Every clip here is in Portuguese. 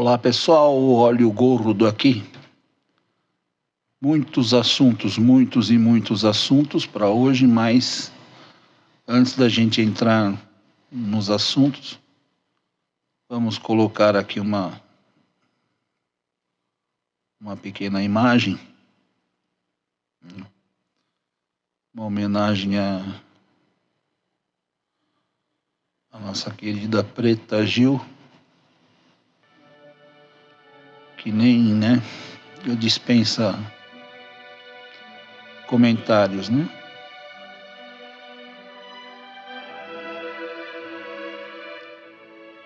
Olá pessoal, Olho Gordo aqui. Muitos e muitos assuntos para hoje, mas antes da gente entrar nos assuntos, vamos colocar aqui uma pequena imagem, uma homenagem à nossa querida Preta Gil, que nem, dispensa comentários, né?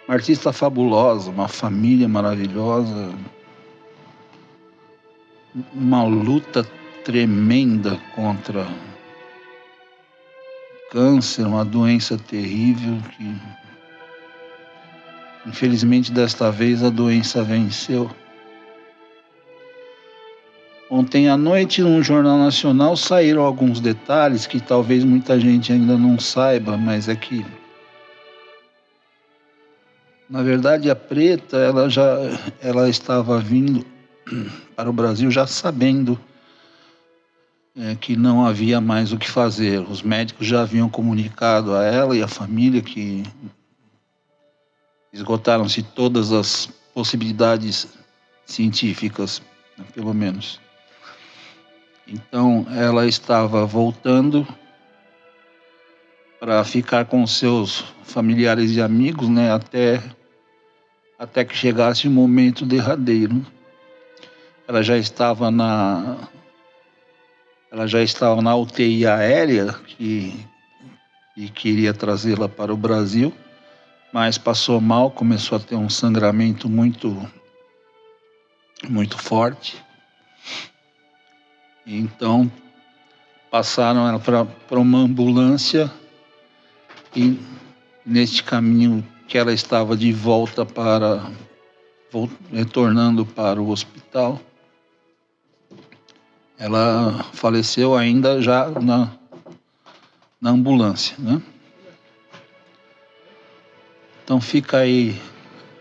Uma artista fabulosa, uma família maravilhosa, uma luta tremenda contra câncer, uma doença terrível que, infelizmente, desta vez a doença venceu. Ontem à noite, no Jornal Nacional, saíram alguns detalhes que talvez muita gente ainda não saiba, mas é que, na verdade, a Preta, ela estava vindo para o Brasil já sabendo que não havia mais o que fazer. Os médicos já haviam comunicado a ela e a família que esgotaram-se todas as possibilidades científicas, pelo menos. Então, ela estava voltando para ficar com seus familiares e amigos, até que chegasse o momento derradeiro. Ela já estava na UTI aérea que queria trazê-la para o Brasil, mas passou mal, começou a ter um sangramento muito forte. Então, passaram ela para uma ambulância e, neste caminho que ela estava de volta retornando para o hospital, ela faleceu ainda já na ambulância, né? Então fica aí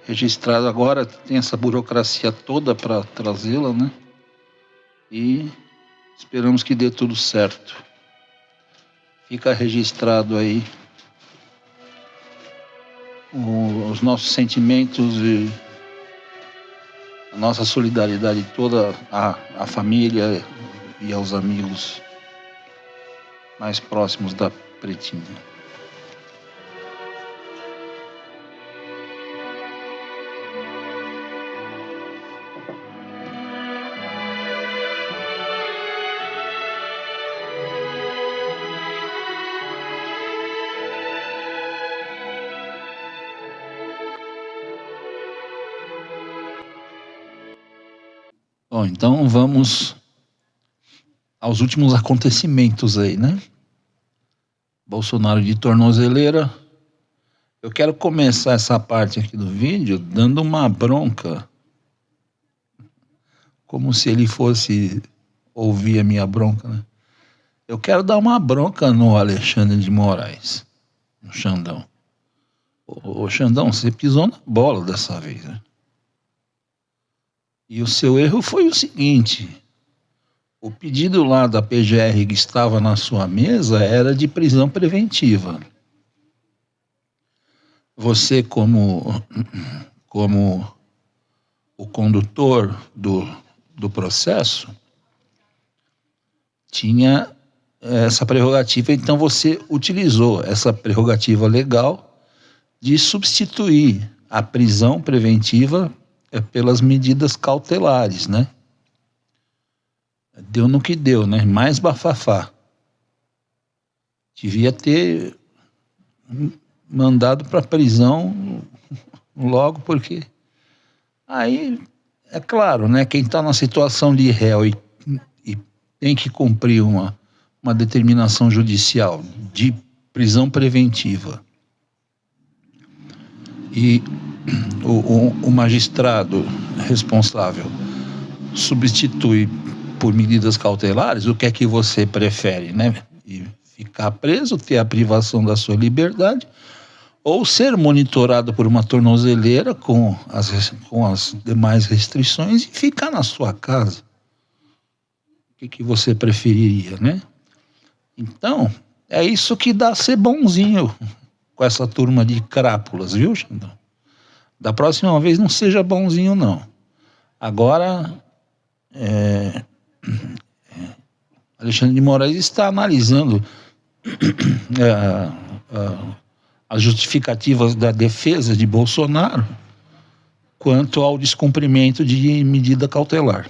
registrado. Agora tem essa burocracia toda para trazê-la, né? E esperamos que dê tudo certo. Fica registrado aí os nossos sentimentos e a nossa solidariedade toda à família e aos amigos mais próximos da Pretinha. Bom, então vamos aos últimos acontecimentos aí, né? Bolsonaro de tornozeleira. Eu quero começar essa parte aqui do vídeo dando uma bronca, como se ele fosse ouvir a minha bronca, né? Eu quero dar uma bronca no Alexandre de Moraes, no Xandão. Ô Xandão, você pisou na bola dessa vez, né? E o seu erro foi o seguinte: o pedido lá da PGR que estava na sua mesa era de prisão preventiva. Você, como o condutor do processo, tinha essa prerrogativa, então você utilizou essa prerrogativa legal de substituir a prisão preventiva pelas medidas cautelares, né? Deu no que deu, né? Mais bafafá. Devia ter mandado para prisão logo, porque aí, é claro, né? Quem está na situação de réu e tem que cumprir uma determinação judicial de prisão preventiva e o magistrado responsável substitui por medidas cautelares, o que é que você prefere, né? E ficar preso, ter a privação da sua liberdade, ou ser monitorado por uma tornozeleira com as demais restrições e ficar na sua casa. O que você preferiria, né? Então, é isso que dá ser bonzinho com essa turma de crápulas, viu, Xandão? Da próxima vez não seja bonzinho, não. Agora, Alexandre de Moraes está analisando as justificativas da defesa de Bolsonaro quanto ao descumprimento de medida cautelar.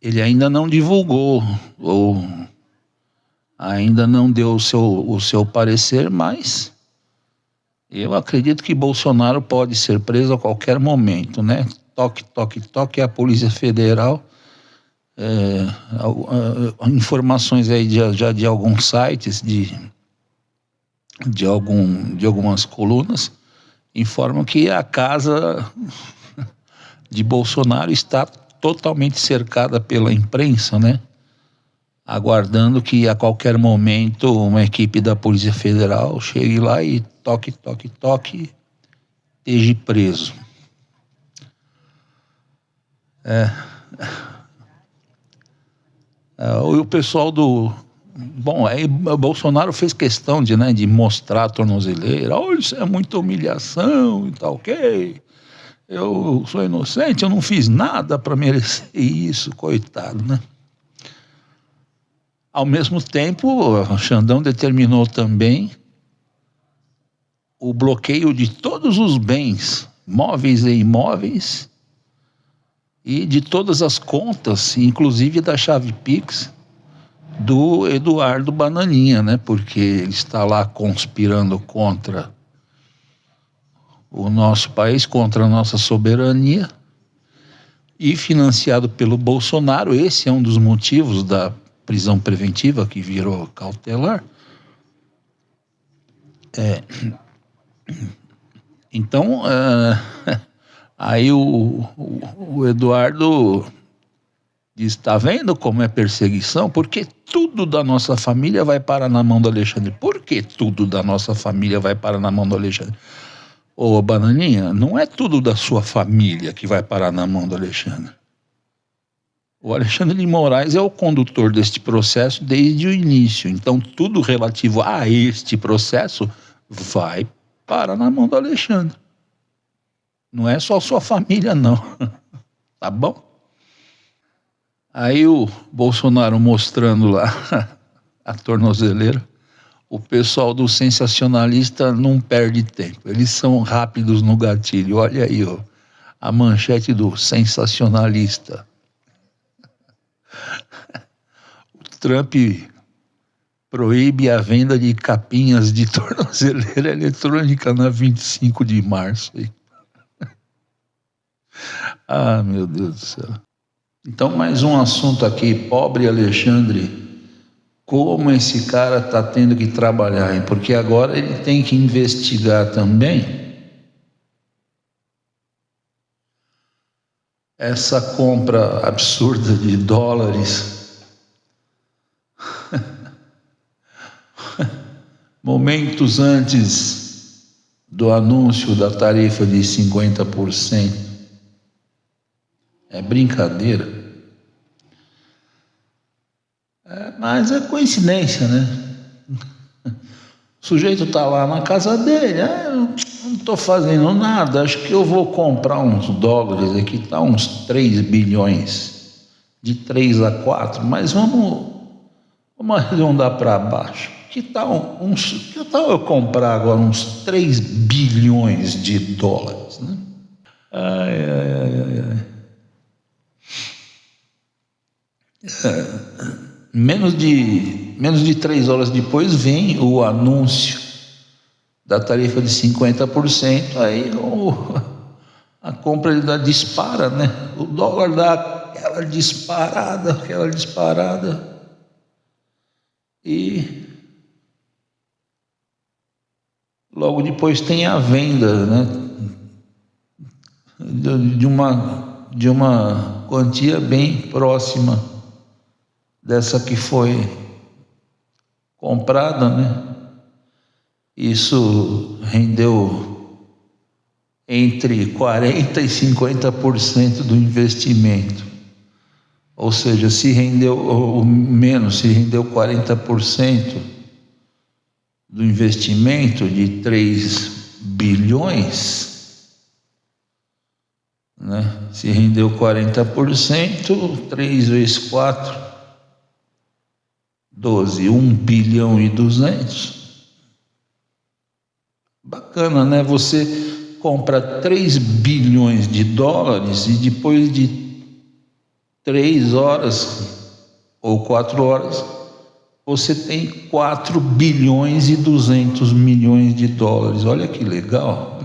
Ele ainda não divulgou ou ainda não deu o seu parecer, mas eu acredito que Bolsonaro pode ser preso a qualquer momento, né? Toque, toque, toque, a Polícia Federal. Informações aí já de alguns sites, de algumas colunas, informam que a casa de Bolsonaro está totalmente cercada pela imprensa, né? Aguardando que a qualquer momento uma equipe da Polícia Federal chegue lá e toque, toque, toque, esteja preso. O pessoal do... Bom, aí Bolsonaro fez questão de mostrar a tornozeleira. Oh, isso é muita humilhação e tal, ok? Eu sou inocente, eu não fiz nada para merecer isso, coitado, né? Ao mesmo tempo, o Xandão determinou também o bloqueio de todos os bens, móveis e imóveis, e de todas as contas, inclusive da chave Pix, do Eduardo Bananinha, né? Porque ele está lá conspirando contra o nosso país, contra a nossa soberania, e financiado pelo Bolsonaro. Esse é um dos motivos da prisão preventiva que virou cautelar. Então, aí o Eduardo diz, está vendo como é perseguição? Porque tudo da nossa família vai parar na mão do Alexandre. Por que tudo da nossa família vai parar na mão do Alexandre? Ô, Bananinha, não é tudo da sua família que vai parar na mão do Alexandre. O Alexandre de Moraes é o condutor deste processo desde o início. Então, tudo relativo a este processo vai parar na mão do Alexandre. Não é só sua família, não. Tá bom? Aí o Bolsonaro mostrando lá a tornozeleira. O pessoal do sensacionalista não perde tempo. Eles são rápidos no gatilho. Olha aí, ó, a manchete do sensacionalista. O Trump proíbe a venda de capinhas de tornozeleira eletrônica na 25 de março. Ah, meu Deus do céu. Então, mais um assunto aqui. Pobre Alexandre. Como esse cara está tendo que trabalhar, hein? Porque agora ele tem que investigar também essa compra absurda de dólares. Momentos antes do anúncio da tarifa de 50%. É brincadeira. Mas é coincidência, né? O sujeito está lá na casa dele, eu não estou fazendo nada, acho que eu vou comprar uns dólares aqui, tá uns 3 bilhões, de 3 a 4, mas vamos arredondar para baixo. Que tal eu comprar agora uns 3 bilhões de dólares, né? Menos de 3 horas depois vem o anúncio da tarifa de 50%, aí a compra dispara, né? O dólar dá aquela disparada, e logo depois tem a venda, né? De uma quantia bem próxima dessa que foi comprada, né? Isso rendeu entre 40% e 50% do investimento. Ou seja, se rendeu, ou menos, se rendeu 40% do investimento de 3 bilhões, né? Se rendeu 40%, 3 vezes 4, 12, 1 bilhão e 200. Bacana, né? Você compra 3 bilhões de dólares e depois de 3 horas ou 4 horas, você tem 4 bilhões e 200 milhões de dólares. Olha que legal.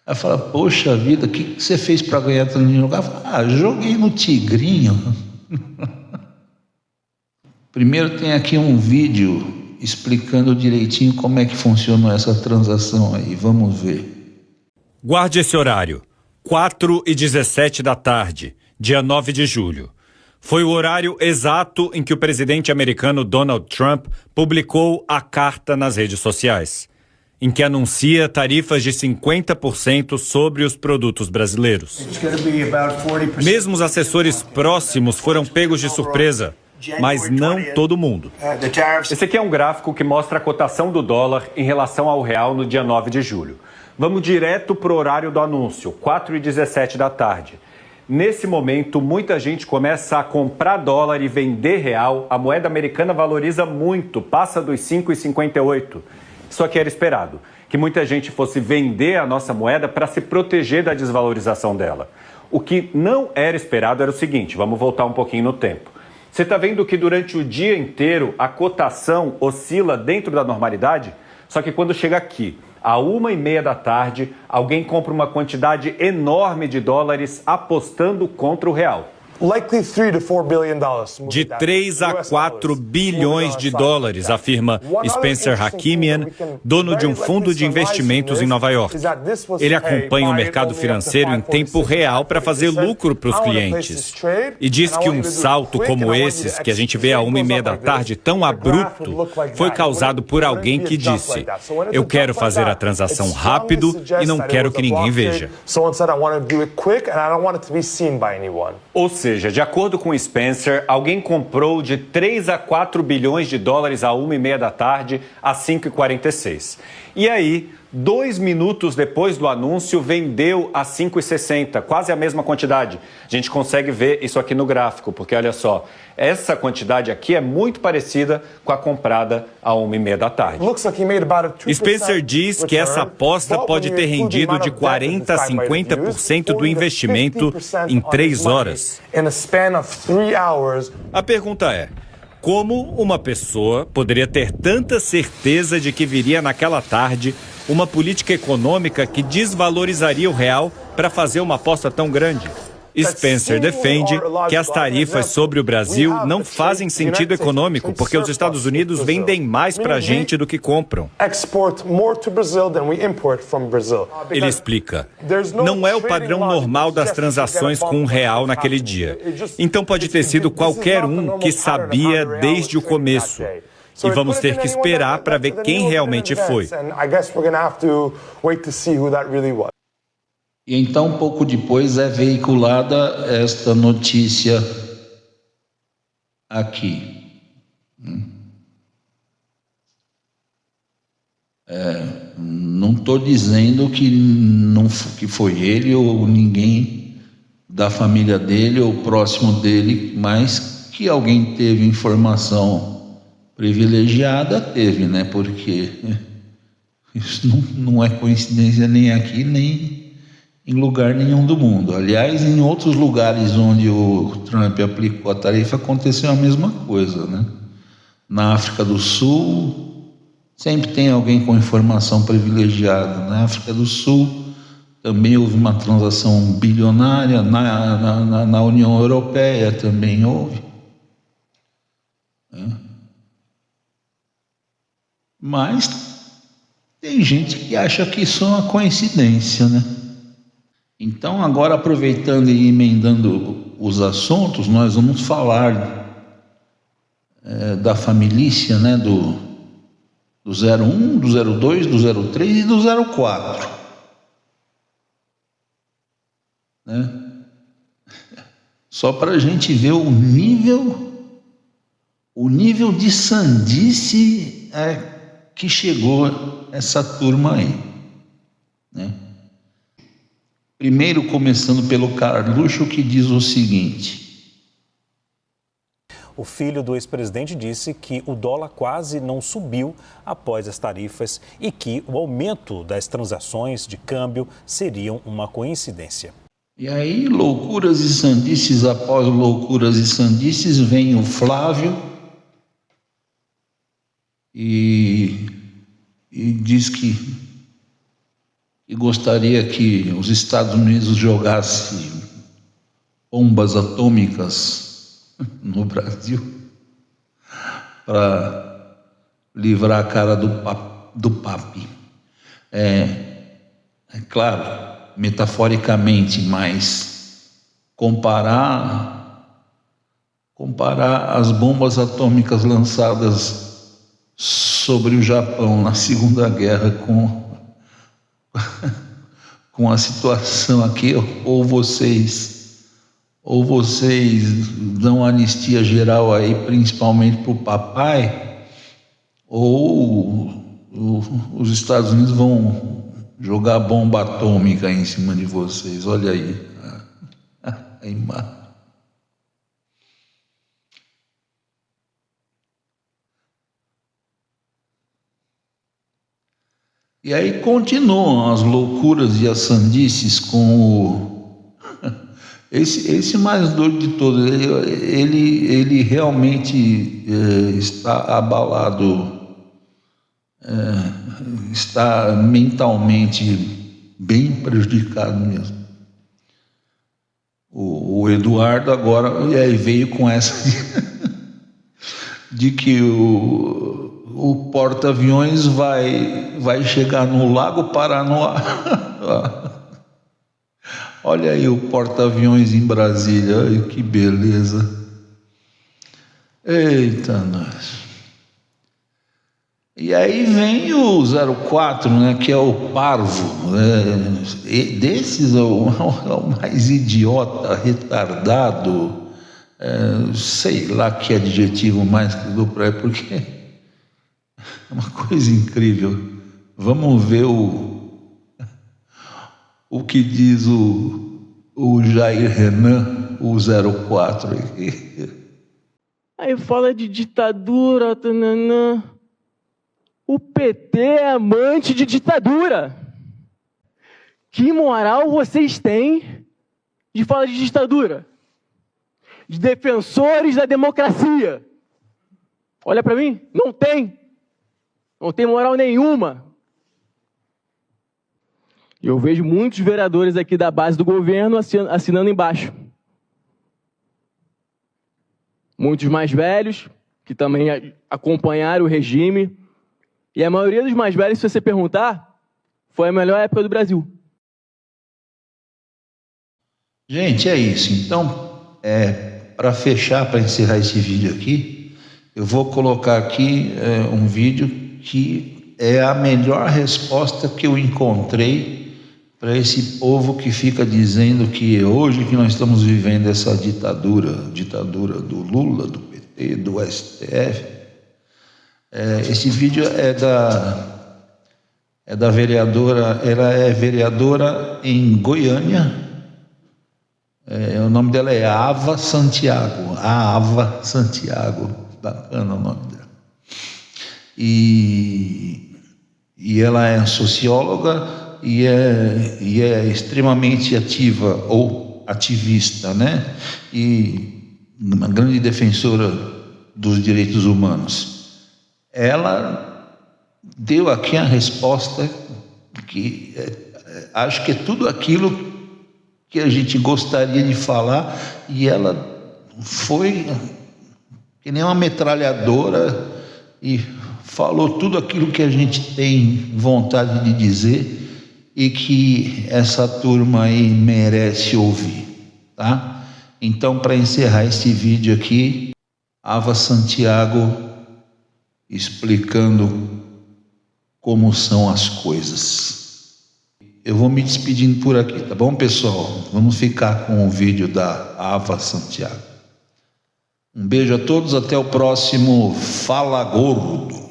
Aí fala, poxa vida, o que você fez para ganhar tanto dinheiro? Joguei no Tigrinho. Primeiro tem aqui um vídeo explicando direitinho como é que funciona essa transação aí. Vamos ver. Guarde esse horário. 4h17 da tarde, dia 9 de julho. Foi o horário exato em que o presidente americano Donald Trump publicou a carta nas redes sociais, em que anuncia tarifas de 50% sobre os produtos brasileiros. Mesmo os assessores próximos foram pegos de surpresa, mas não todo mundo. Esse aqui é um gráfico que mostra a cotação do dólar em relação ao real no dia 9 de julho. Vamos direto para o horário do anúncio, 4h17 da tarde. Nesse momento, muita gente começa a comprar dólar e vender real. A moeda americana valoriza muito, passa dos 5,58. Isso aqui era esperado, que muita gente fosse vender a nossa moeda para se proteger da desvalorização dela. O que não era esperado era o seguinte, vamos voltar um pouquinho no tempo. Você está vendo que durante o dia inteiro a cotação oscila dentro da normalidade? Só que quando chega aqui, à 1h30 da tarde, alguém compra uma quantidade enorme de dólares apostando contra o real. De 3 a 4 bilhões de dólares, afirma Spencer Hakimian, dono de um fundo de investimentos em Nova York. Ele acompanha o mercado financeiro em tempo real para fazer lucro para os clientes. E diz que um salto como esses, que a gente vê à 1h30 da tarde, tão abrupto, foi causado por alguém que disse: eu quero fazer a transação rápido e não quero que ninguém veja. Ou seja, de acordo com Spencer, alguém comprou de 3 a 4 bilhões de dólares à 1h30 da tarde, às 5h46. E aí, 2 minutos depois do anúncio, vendeu a 5,60, quase a mesma quantidade. A gente consegue ver isso aqui no gráfico, porque olha só, essa quantidade aqui é muito parecida com a comprada a 1h30 da tarde. Spencer diz que essa aposta pode ter rendido de 40% a 50% do investimento em 3 horas. A pergunta é: como uma pessoa poderia ter tanta certeza de que viria naquela tarde uma política econômica que desvalorizaria o real para fazer uma aposta tão grande? Spencer defende que as tarifas sobre o Brasil não fazem sentido econômico, porque os Estados Unidos vendem mais para a gente do que compram. Ele explica: não é o padrão normal das transações com um real naquele dia. Então pode ter sido qualquer um que sabia desde o começo. E vamos ter que esperar para ver quem realmente foi. E então, pouco depois, é veiculada esta notícia aqui. Não estou dizendo que foi ele ou ninguém da família dele ou próximo dele, mas que alguém teve informação privilegiada, teve, né? Porque isso não é coincidência nem aqui, nem em lugar nenhum do mundo. Aliás, em outros lugares onde o Trump aplicou a tarifa, aconteceu a mesma coisa, né? Na África do Sul, sempre tem alguém com informação privilegiada. Na África do Sul, também houve uma transação bilionária. Na União Europeia também houve. Mas tem gente que acha que isso é uma coincidência, né? Então, agora, aproveitando e emendando os assuntos, nós vamos falar da família, né, do 01, do 02, do 03 e do 04. Né? Só para a gente ver o nível de sandice que chegou essa turma aí. Né? Primeiro, começando pelo Carluxo, que diz o seguinte: o filho do ex-presidente disse que o dólar quase não subiu após as tarifas e que o aumento das transações de câmbio seriam uma coincidência. E aí, loucuras e sandices após loucuras e sandices, vem o Flávio e diz que gostaria que os Estados Unidos jogassem bombas atômicas no Brasil para livrar a cara do papi. É claro, metaforicamente, mas comparar as bombas atômicas lançadas sobre o Japão na Segunda Guerra com a situação aqui, ou vocês dão anistia geral aí, principalmente para o papai, ou os Estados Unidos vão jogar bomba atômica em cima de vocês. Olha aí a imagem. E aí continuam as loucuras e as sandices com esse mais doido de todos. Ele realmente está abalado, está mentalmente bem prejudicado mesmo. O Eduardo agora veio com essa de que o porta-aviões vai chegar no Lago Paranoá. Olha aí o porta-aviões em Brasília, olha que beleza. Eita, nós. E aí vem o 04, né, que é o parvo. Desses é o mais idiota, retardado, sei lá que adjetivo mais que dou para ele, porque é uma coisa incrível. Vamos ver o que diz o Jair Renan, o 04. Aí fala de ditadura, tananã. O PT é amante de ditadura. Que moral vocês têm de falar de ditadura? De defensores da democracia. Olha para mim, não tem. Não tem moral nenhuma. Eu vejo muitos vereadores aqui da base do governo assinando embaixo. Muitos mais velhos, que também acompanharam o regime. E a maioria dos mais velhos, se você perguntar, foi a melhor época do Brasil. Gente, é isso. Então, para fechar, para encerrar esse vídeo aqui, eu vou colocar aqui um vídeo que é a melhor resposta que eu encontrei para esse povo que fica dizendo que hoje que nós estamos vivendo essa ditadura do Lula, do PT, do STF. Esse vídeo é da vereadora, ela é vereadora em Goiânia, o nome dela é Ava Santiago, bacana o nome dela. E ela é socióloga e é extremamente ativa ou ativista, né? E uma grande defensora dos direitos humanos. Ela deu aqui a resposta que acho que é tudo aquilo que a gente gostaria de falar, e ela foi que nem uma metralhadora e falou tudo aquilo que a gente tem vontade de dizer e que essa turma aí merece ouvir, tá? Então, para encerrar esse vídeo aqui, Ava Santiago explicando como são as coisas. Eu vou me despedindo por aqui, tá bom, pessoal? Vamos ficar com o vídeo da Ava Santiago. Um beijo a todos, até o próximo Fala Gordo.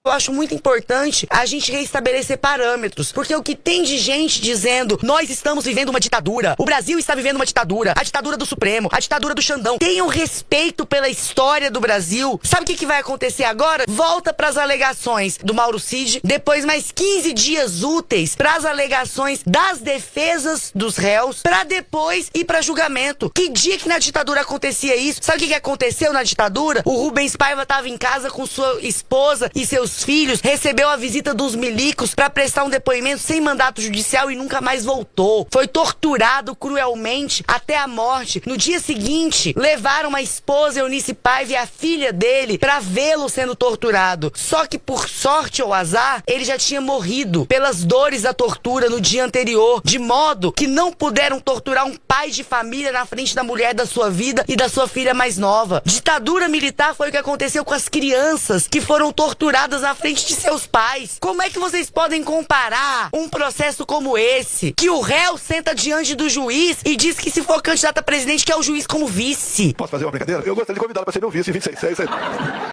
Eu acho muito importante a gente reestabelecer parâmetros, porque o que tem de gente dizendo nós estamos vivendo uma ditadura, o Brasil está vivendo uma ditadura, a ditadura do Supremo, a ditadura do Xandão. Tenham respeito pela história do Brasil. Sabe o que vai acontecer agora? Volta para as alegações do Mauro Cid, depois mais 15 dias úteis para as alegações das defesas dos réus, para depois ir para julgamento. Que dia que na ditadura acontecia isso? Sabe o que aconteceu na ditadura? O Rubens Paiva estava em casa com sua esposa e seus filhos, recebeu a visita dos milicos para prestar um depoimento sem mandato judicial e nunca mais voltou. Foi torturado cruelmente até a morte. No dia seguinte, levaram a esposa Eunice Paiva e a filha dele para vê-lo sendo torturado. Só que por sorte ou azar, ele já tinha morrido pelas dores da tortura no dia anterior, de modo que não puderam torturar um pai de família na frente da mulher da sua vida e da sua filha mais nova. Ditadura militar foi o que aconteceu com as crianças que foram torturadas na frente de seus pais. Como é que vocês podem comparar um processo como esse, que o réu senta diante do juiz e diz que se for candidato a presidente quer o juiz como vice? Posso fazer uma brincadeira? Eu gostaria de convidá-lo para ser meu vice em 26.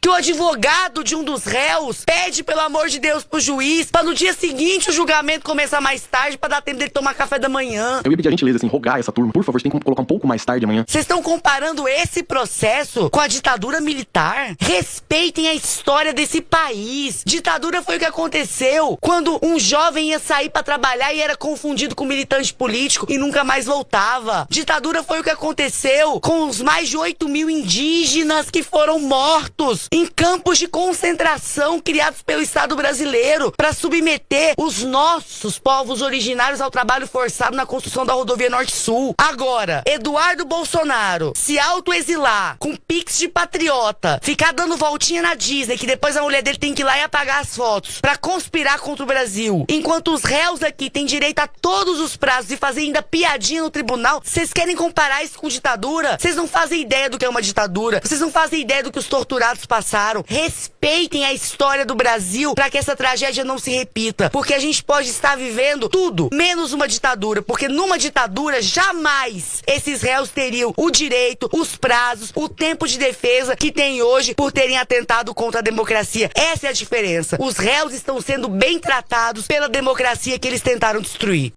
Que o advogado de um dos réus pede, pelo amor de Deus, pro juiz para no dia seguinte o julgamento começar mais tarde para dar tempo dele tomar café da manhã. Eu ia pedir a gentileza, assim, rogar essa turma, por favor, você tem que colocar um pouco mais tarde amanhã. Vocês estão comparando esse processo com a ditadura militar? Respeitem a história desse país. Ditadura foi o que aconteceu quando um jovem ia sair para trabalhar e era confundido com militante político e nunca mais voltava. Ditadura foi o que aconteceu com os mais de 8.000 indígenas que foram mortos em campos de concentração criados pelo Estado brasileiro para submeter os nossos povos originários ao trabalho forçado na construção da rodovia Norte-Sul. Agora, Eduardo Bolsonaro se autoexilar com pix de patriota, ficar dando voltinha na Disney, que depois a mulher dele tem que ir lá e apagar as fotos, pra conspirar contra o Brasil. Enquanto os réus aqui têm direito a todos os prazos e fazer ainda piadinha no tribunal, vocês querem comparar isso com ditadura? Vocês não fazem ideia do que é uma ditadura. Vocês não fazem ideia do que os torturados passaram. Respeitem a história do Brasil pra que essa tragédia não se repita. Porque a gente pode estar vivendo tudo menos uma ditadura. Porque numa ditadura, jamais esses réus teriam o direito, os prazos, o tempo de defesa que tem hoje por terem atentado contra a democracia. Essa é a diferença. Os réus estão sendo bem tratados pela democracia que eles tentaram destruir.